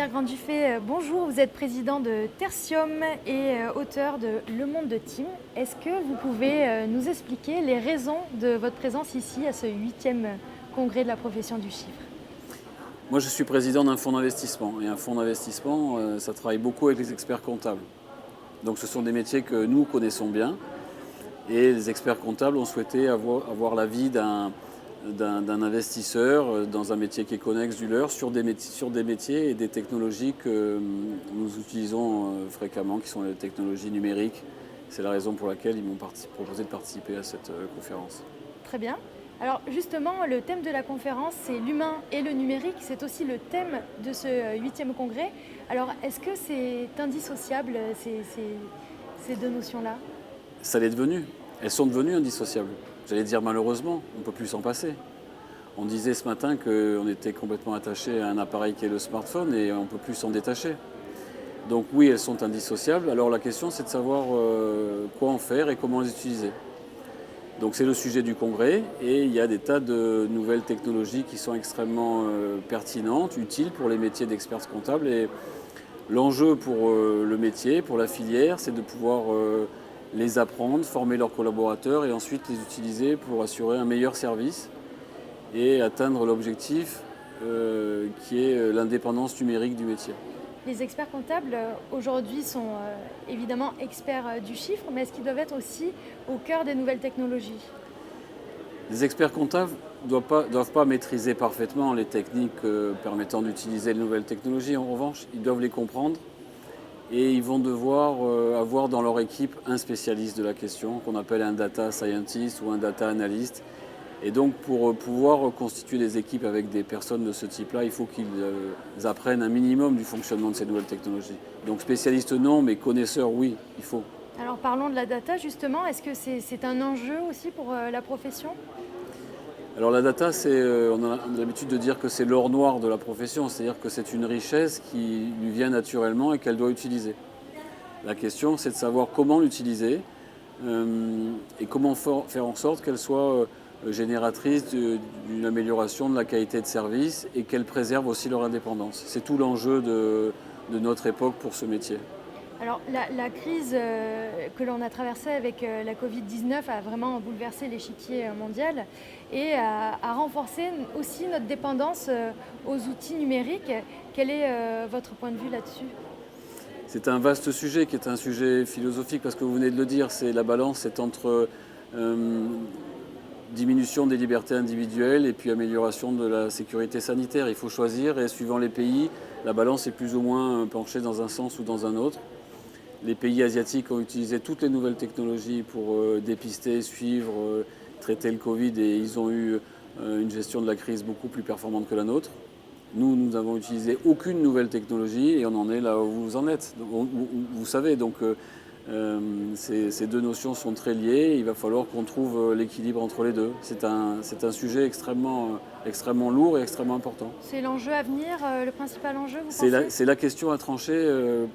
Pierre Grandduffet, bonjour, vous êtes président de Tertium et auteur de Le Monde de Tim. Est-ce que vous pouvez nous expliquer les raisons de votre présence ici à ce 8e congrès de la profession du chiffre? Moi, je suis président d'un fonds d'investissement. Et un fonds d'investissement, ça travaille beaucoup avec les experts comptables. Donc ce sont des métiers que nous connaissons bien. Et les experts comptables ont souhaité avoir l'avis d'un investisseur dans un métier qui est connexe du leur sur des métiers et des technologies que nous utilisons fréquemment, qui sont les technologies numériques. C'est la raison pour laquelle ils m'ont proposé de participer à cette conférence. Très bien. Alors justement, le thème de la conférence, c'est l'humain et le numérique. C'est aussi le thème de ce 8e congrès. Alors est-ce que c'est indissociable, ces deux notions-là? Ça l'est devenu. Elles sont devenues indissociables. J'allais dire malheureusement, on ne peut plus s'en passer. On disait ce matin qu'on était complètement attaché à un appareil qui est le smartphone et on ne peut plus s'en détacher. Donc oui, elles sont indissociables. Alors la question, c'est de savoir quoi en faire et comment les utiliser. Donc c'est le sujet du congrès et il y a des tas de nouvelles technologies qui sont extrêmement pertinentes, utiles pour les métiers d'experts comptables. Et l'enjeu pour le métier, pour la filière, c'est de pouvoir les apprendre, former leurs collaborateurs et ensuite les utiliser pour assurer un meilleur service et atteindre l'objectif qui est l'indépendance numérique du métier. Les experts comptables aujourd'hui sont évidemment experts du chiffre, mais est-ce qu'ils doivent être aussi au cœur des nouvelles technologies? Les experts comptables ne doivent pas maîtriser parfaitement les techniques permettant d'utiliser les nouvelles technologies. En revanche, ils doivent les comprendre et ils vont devoir avoir dans leur équipe un spécialiste de la question qu'on appelle un data scientist ou un data analyst. Et donc pour pouvoir constituer des équipes avec des personnes de ce type-là, il faut qu'ils apprennent un minimum du fonctionnement de ces nouvelles technologies. Donc spécialistes non, mais connaisseurs oui, il faut. Alors parlons de la data justement, est-ce que c'est un enjeu aussi pour la profession? Alors la data, on a l'habitude de dire que c'est l'or noir de la profession, c'est-à-dire que c'est une richesse qui lui vient naturellement et qu'elle doit utiliser. La question, c'est de savoir comment l'utiliser et comment faire en sorte qu'elle soit génératrice d'une amélioration de la qualité de service et qu'elle préserve aussi leur indépendance. C'est tout l'enjeu de notre époque pour ce métier. Alors la crise que l'on a traversée avec la Covid-19 a vraiment bouleversé l'échiquier mondial et a renforcé aussi notre dépendance aux outils numériques. Quel est votre point de vue là-dessus? C'est un vaste sujet qui est un sujet philosophique parce que vous venez de le dire, c'est la balance est entre diminution des libertés individuelles et puis amélioration de la sécurité sanitaire. Il faut choisir et suivant les pays, la balance est plus ou moins penchée dans un sens ou dans un autre. Les pays asiatiques ont utilisé toutes les nouvelles technologies pour dépister, suivre, traiter le Covid et ils ont eu une gestion de la crise beaucoup plus performante que la nôtre. Nous n'avons utilisé aucune nouvelle technologie et on en est là où vous en êtes. Vous savez, donc ces deux notions sont très liées. Il va falloir qu'on trouve l'équilibre entre les deux. C'est un sujet extrêmement lourd et extrêmement important. C'est l'enjeu à venir, le principal enjeu, vous pensez? C'est la question à trancher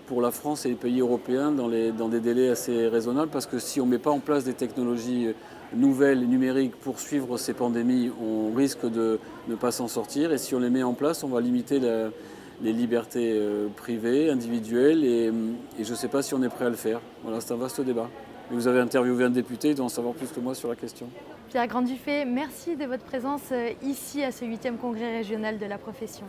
pour la France et les pays européens dans des délais assez raisonnables parce que si on ne met pas en place des technologies nouvelles, numériques pour suivre ces pandémies, on risque de ne pas s'en sortir et si on les met en place, on va limiter les libertés privées, individuelles et je ne sais pas si on est prêt à le faire. Voilà, c'est un vaste débat. Et vous avez interviewé un député, il doit en savoir plus que moi sur la question. Pierre Grandduffet, merci de votre présence ici à ce 8e congrès régional de la profession.